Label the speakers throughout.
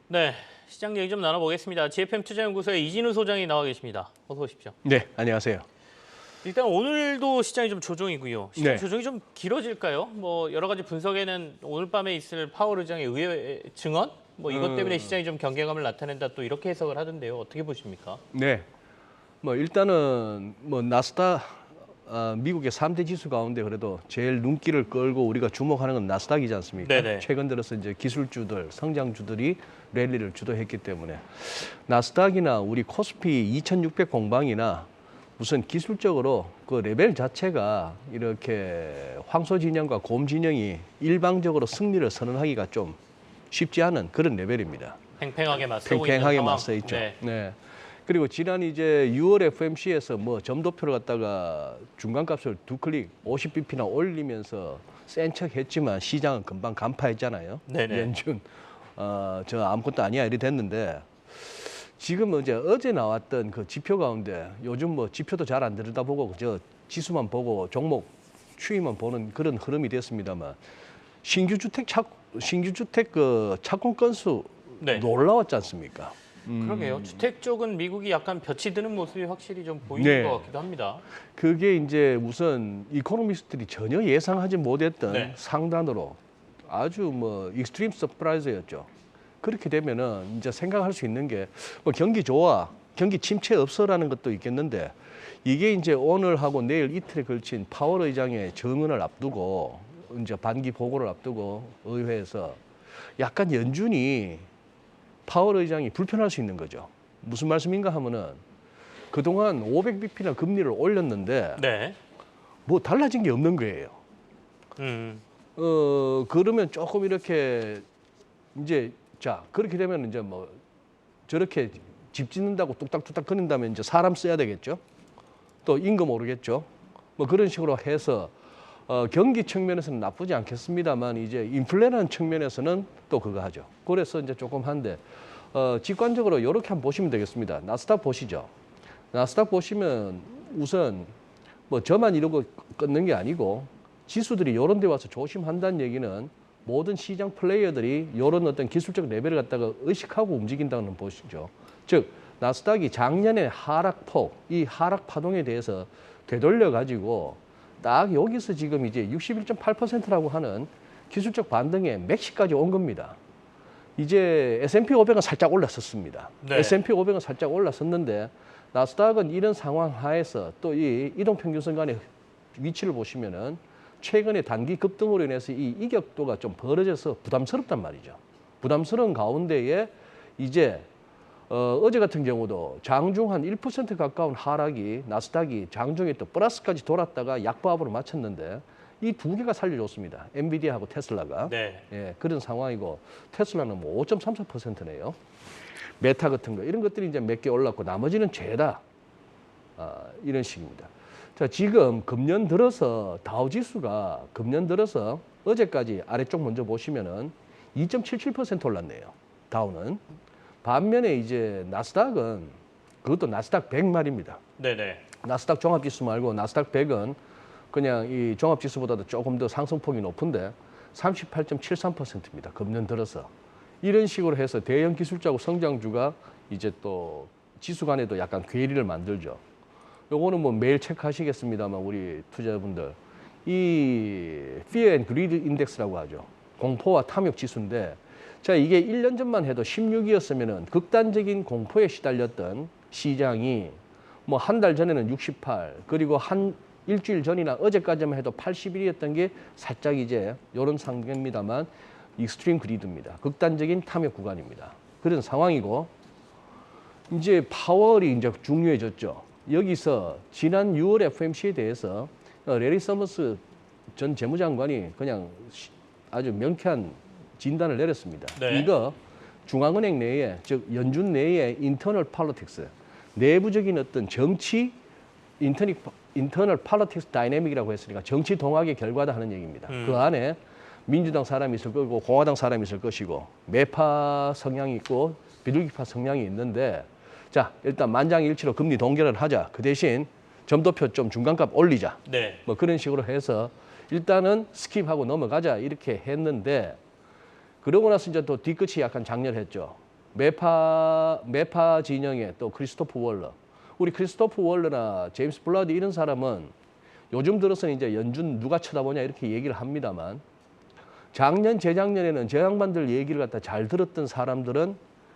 Speaker 1: 네, 시장 얘기 좀 나눠보겠습니다. GFM 투자연구소의 이진우 소장이 나와 계십니다. 어서 오십시오.
Speaker 2: 네, 안녕하세요.
Speaker 1: 일단 오늘도 시장이 좀 조정이고요. 시장
Speaker 2: 네.
Speaker 1: 조정이 좀 길어질까요? 뭐 여러 가지 분석에는 오늘 밤에 있을 파월 의장의 의회 증언? 뭐 이것 때문에 시장이 좀 경계감을 나타낸다 또 이렇게 해석을 하던데요. 어떻게 보십니까?
Speaker 2: 네, 뭐 일단은 뭐 나스닥 미국의 3대 지수 가운데 그래도 제일 눈길을 끌고 우리가 주목하는 건 나스닥이지 않습니까?
Speaker 1: 네네.
Speaker 2: 최근 들어서 이제 기술주들, 성장주들이 랠리를 주도했기 때문에 나스닥이나 우리 코스피 2600 공방이나 무슨 기술적으로 그 레벨 자체가 이렇게 황소 진영과 곰 진영이 일방적으로 승리를 선언하기가 좀 쉽지 않은 그런 레벨입니다.
Speaker 1: 팽팽하게 맞서고
Speaker 2: 팽팽하게
Speaker 1: 있는 상황.
Speaker 2: 맞서 있죠.
Speaker 1: 네.
Speaker 2: 네. 그리고 지난 이제 6월 FMC에서 뭐 점도표를 갖다가 중간값을 두 클릭 50bp나 올리면서 센 척했지만 시장은 금방 간파했잖아요.
Speaker 1: 네네.
Speaker 2: 연준 저 아무것도 아니야 이리 됐는데 지금 이제 어제 나왔던 그 지표 가운데 요즘 뭐 지표도 잘 안 들여다보고 저 지수만 보고 종목 추이만 보는 그런 흐름이 됐습니다만 신규 주택 그 착공 건수
Speaker 1: 네.
Speaker 2: 놀라웠지 않습니까?
Speaker 1: 그러게요. 주택 쪽은 미국이 약간 볕이 드는 모습이 확실히 좀 보이는
Speaker 2: 네.
Speaker 1: 것 같기도 합니다.
Speaker 2: 그게 이제 우선 이코노미스트들이 전혀 예상하지 못했던
Speaker 1: 네.
Speaker 2: 상단으로 아주 뭐 익스트림 서프라이즈였죠. 그렇게 되면은 이제 생각할 수 있는 게 뭐 경기 좋아, 경기 침체 없어라는 것도 있겠는데 이게 이제 오늘하고 내일 이틀에 걸친 파월 의장의 증언을 앞두고 이제 반기 보고를 앞두고 의회에서 약간 연준이 파월 의장이 불편할 수 있는 거죠. 무슨 말씀인가 하면은 그동안 500bp나 금리를 올렸는데
Speaker 1: 네.
Speaker 2: 뭐 달라진 게 없는 거예요. 그러면 조금 이렇게 이제 자 그렇게 되면 이제 뭐 저렇게 집 짓는다고 뚝딱뚝딱 거린다면 이제 사람 써야 되겠죠. 또 임금 오르겠죠. 뭐 그런 식으로 해서 경기 측면에서는 나쁘지 않겠습니다만 이제 인플레라는 측면에서는 또 그거 하죠. 그래서 이제 조금 한데 직관적으로 이렇게 한번 보시면 되겠습니다. 나스닥 보시죠. 나스닥 보시면 우선 뭐 저만 이러고 끊는 게 아니고 지수들이 이런 데 와서 조심한다는 얘기는 모든 시장 플레이어들이 이런 어떤 기술적 레벨을 갖다가 의식하고 움직인다는 걸 보시죠. 즉 나스닥이 작년에 하락폭, 이 하락 파동에 대해서 되돌려 가지고 딱 여기서 지금 이제 61.8%라고 하는 기술적 반등의 맥시까지 온 겁니다. 이제 S&P 500은 살짝 올랐었습니다.
Speaker 1: 네.
Speaker 2: S&P 500은 살짝 올랐었는데 나스닥은 이런 상황 하에서 또 이 이동평균선 간의 위치를 보시면은 최근에 단기 급등으로 인해서 이 이격도가 좀 벌어져서 부담스럽단 말이죠. 부담스러운 가운데에 이제 어제 같은 경우도 장중 한 1% 가까운 하락이 나스닥이 장중에 또 플러스까지 돌았다가 약보합으로 마쳤는데 이 두 개가 살려줬습니다. 엔비디아하고 테슬라가.
Speaker 1: 네.
Speaker 2: 예, 그런 상황이고 테슬라는 뭐 5.34%네요. 메타 같은 거 이런 것들이 이제 몇 개 올랐고 나머지는 죄다. 이런 식입니다. 자, 지금 금년 들어서 다우지수가 금년 들어서 어제까지 아래쪽 먼저 보시면은 2.77% 올랐네요. 다우는. 반면에 이제 나스닥은 그것도 나스닥 100 말입니다.
Speaker 1: 네네.
Speaker 2: 나스닥 종합지수 말고 나스닥 100은 그냥 이 종합지수보다도 조금 더 상승폭이 높은데 38.73%입니다. 금년 들어서. 이런 식으로 해서 대형 기술자고 성장주가 이제 또 지수 간에도 약간 괴리를 만들죠. 요거는 뭐 매일 체크하시겠습니다만 우리 투자자분들 이 Fear and Greed Index라고 하죠. 공포와 탐욕 지수인데 자 이게 1년 전만 해도 16이었으면은 극단적인 공포에 시달렸던 시장이 뭐 한 달 전에는 68 그리고 한 일주일 전이나 어제까지만 해도 81이었던 게 살짝 이제 이런 상태입니다만 익스트림 그리드입니다. 극단적인 탐욕 구간입니다. 그런 상황이고 이제 파월이 이제 중요해졌죠. 여기서 지난 6월 FMC에 대해서 레리 서머스 전 재무장관이 그냥 아주 명쾌한 진단을 내렸습니다.
Speaker 1: 네.
Speaker 2: 이거 중앙은행 내에 즉 연준 내의 인터널 팔로틱스 내부적인 어떤 정치 인터널 팔로틱스 다이내믹이라고 했으니까 정치 동학의 결과다 하는 얘기입니다. 그 안에 민주당 사람이 있을 거고 공화당 사람이 있을 것이고 매파 성향이 있고 비둘기파 성향이 있는데 자 일단 만장일치로 금리 동결을 하자. 그 대신 점도표 좀 중간값 올리자.
Speaker 1: 네.
Speaker 2: 뭐 그런 식으로 해서 일단은 스킵하고 넘어가자 이렇게 했는데 그러고 나서 이제 또 뒤끝이 약간 장렬했죠. 메파 진영의 또 크리스토프 월러. 우리 크리스토프 월러나 제임스 블라디 이런 사람은 요즘 들어서는 이제 연준 누가 쳐다보냐 이렇게 얘기를 합니다만 작년, 재작년에는 저 양반들 얘기를 갖다 잘 들었던 사람들은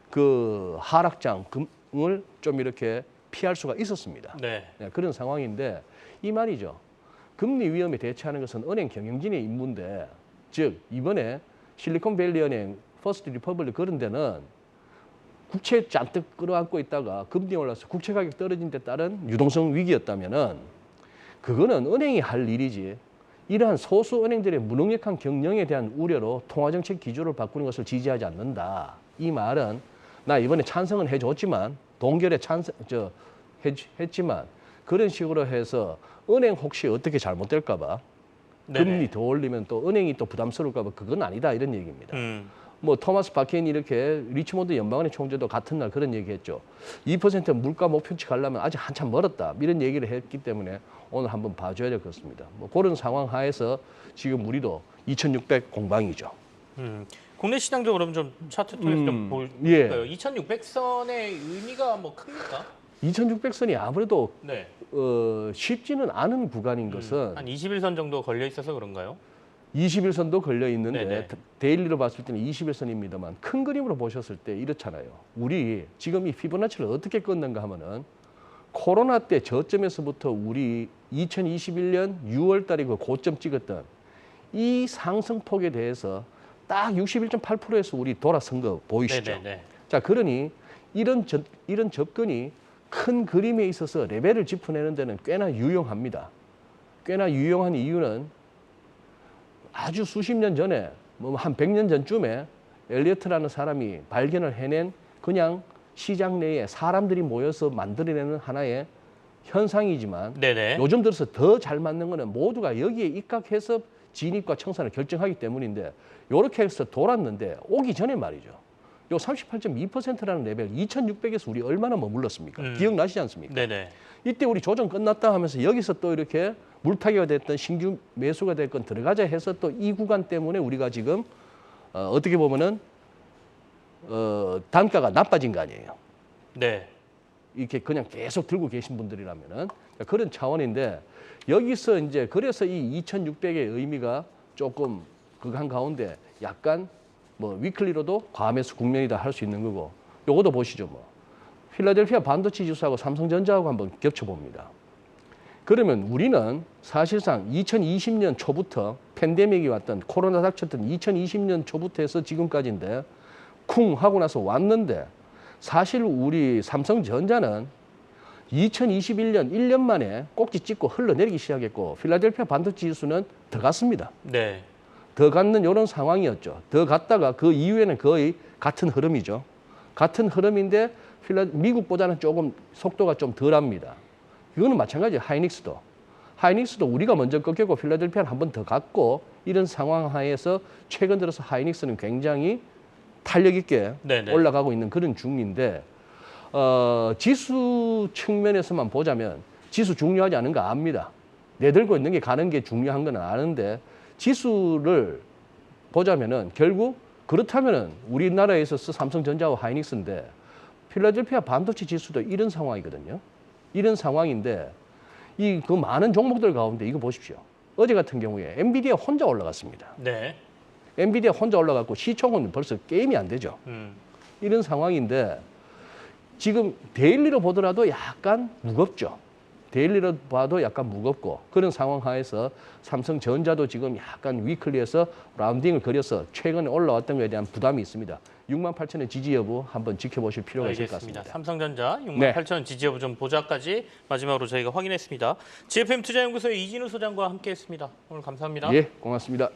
Speaker 2: 그 하락장을 좀 이렇게 피할 수가 있었습니다.
Speaker 1: 네.
Speaker 2: 네, 그런 상황인데 이 말이죠. 금리 위험에 대처하는 것은 은행 경영진의 임무인데 즉 이번에 실리콘밸리 은행, 퍼스트 리퍼블릭 그런 데는 국채 잔뜩 끌어안고 있다가 금리 올라서 국채 가격 떨어진 데 따른 유동성 위기였다면은 그거는 은행이 할 일이지 이러한 소수 은행들의 무능력한 경영에 대한 우려로 통화정책 기조를 바꾸는 것을 지지하지 않는다. 이 말은 나 이번에 찬성은 해줬지만 동결에 했지만 그런 식으로 해서 은행 혹시 어떻게 잘못될까 봐 금리 더 올리면 또 은행이 또 부담스러울까 봐 그건 아니다 이런 얘기입니다. 뭐 토마스 바케인 이렇게 리치몬드 연방은행 총재도 같은 날 그런 얘기했죠. 2% 물가 목표치 가려면 아직 한참 멀었다 이런 얘기를 했기 때문에 오늘 한번 봐줘야 될 것 같습니다. 뭐 그런 상황 하에서 지금 우리도 2,600 공방이죠.
Speaker 1: 국내 시장도 그럼 좀 차트 통해서 좀 볼까요?
Speaker 2: 예.
Speaker 1: 2,600선의 의미가 뭐 큽니까?
Speaker 2: 2,600선이 아무래도
Speaker 1: 네.
Speaker 2: 쉽지는 않은 구간인 것은
Speaker 1: 한 21선 정도 걸려 있어서 그런가요?
Speaker 2: 21선도 걸려 있는데
Speaker 1: 네네.
Speaker 2: 데일리로 봤을 때는 21선입니다만 큰 그림으로 보셨을 때 이렇잖아요. 우리 지금 이 피보나치를 어떻게 끊는가 하면은 코로나 때 저점에서부터 우리 2021년 6월 달에 그 고점 찍었던 이 상승폭에 대해서 딱 61.8%에서 우리 돌아선 거 보이시죠?
Speaker 1: 네네네.
Speaker 2: 자, 그러니 이런 접근이 큰 그림에 있어서 레벨을 짚어내는 데는 꽤나 유용합니다. 꽤나 유용한 이유는 아주 수십 년 전에 뭐 한 100년 전쯤에 엘리어트라는 사람이 발견을 해낸 그냥 시장 내에 사람들이 모여서 만들어내는 하나의 현상이지만
Speaker 1: 네네.
Speaker 2: 요즘 들어서 더 잘 맞는 거는 모두가 여기에 입각해서 진입과 청산을 결정하기 때문인데 이렇게 해서 돌았는데 오기 전에 말이죠. 요 38.2%라는 레벨 2,600에서 우리 얼마나 머물렀습니까? 기억나시지 않습니까?
Speaker 1: 네네.
Speaker 2: 이때 우리 조정 끝났다 하면서 여기서 또 이렇게 물타기가 됐던 신규 매수가 됐건 들어가자 해서 또 이 구간 때문에 우리가 지금 어떻게 보면은 단가가 나빠진 거 아니에요.
Speaker 1: 네.
Speaker 2: 이렇게 그냥 계속 들고 계신 분들이라면은 그런 차원인데 여기서 이제 그래서 이 2,600의 의미가 조금 그한 가운데 약간 뭐 위클리로도 과매수 국면이다 할 수 있는 거고 요것도 보시죠. 뭐 필라델피아 반도체 지수하고 삼성전자하고 한번 겹쳐봅니다. 그러면 우리는 사실상 2020년 초부터 팬데믹이 왔던 코로나 닥쳤던 2020년 초부터 해서 지금까지인데 쿵 하고 나서 왔는데 사실 우리 삼성전자는 2021년 1년 만에 꼭지 찍고 흘러내리기 시작했고 필라델피아 반도체 지수는 더 갔습니다.
Speaker 1: 네.
Speaker 2: 더 갔는 이런 상황이었죠. 더 갔다가 그 이후에는 거의 같은 흐름이죠. 같은 흐름인데 미국보다는 조금 속도가 좀 덜합니다. 이거는 마찬가지예요. 하이닉스도 우리가 먼저 꺾였고 필라델피아는 한 번 더 갔고 이런 상황 하에서 최근 들어서 하이닉스는 굉장히 탄력 있게
Speaker 1: 네네.
Speaker 2: 올라가고 있는 그런 중인데 지수 측면에서만 보자면 지수 중요하지 않은 거 압니다. 내들고 있는 게 가는 게 중요한 건 아는데 지수를 보자면은 결국 그렇다면은 우리나라에 있어서 삼성전자와 하이닉스인데 필라델피아 반도체 지수도 이런 상황이거든요. 이런 상황인데 이 그 많은 종목들 가운데 이거 보십시오. 어제 같은 경우에 엔비디아 혼자 올라갔습니다.
Speaker 1: 네.
Speaker 2: 엔비디아 혼자 올라갔고 시총은 벌써 게임이 안 되죠. 이런 상황인데 지금 데일리로 보더라도 약간 무겁죠. 데일리로 봐도 약간 무겁고 그런 상황 하에서 삼성전자도 지금 약간 위클리에서 라운딩을 그려서 최근에 올라왔던 것에 대한 부담이 있습니다. 68,000원 지지 여부 한번 지켜보실 필요가 있을 것
Speaker 1: 알겠습니다.
Speaker 2: 같습니다.
Speaker 1: 삼성전자
Speaker 2: 네.
Speaker 1: 68,000원 지지 여부 좀 보자까지 마지막으로 저희가 확인했습니다. GFM 투자연구소의 이진우 소장과 함께했습니다. 오늘 감사합니다.
Speaker 2: 예, 고맙습니다.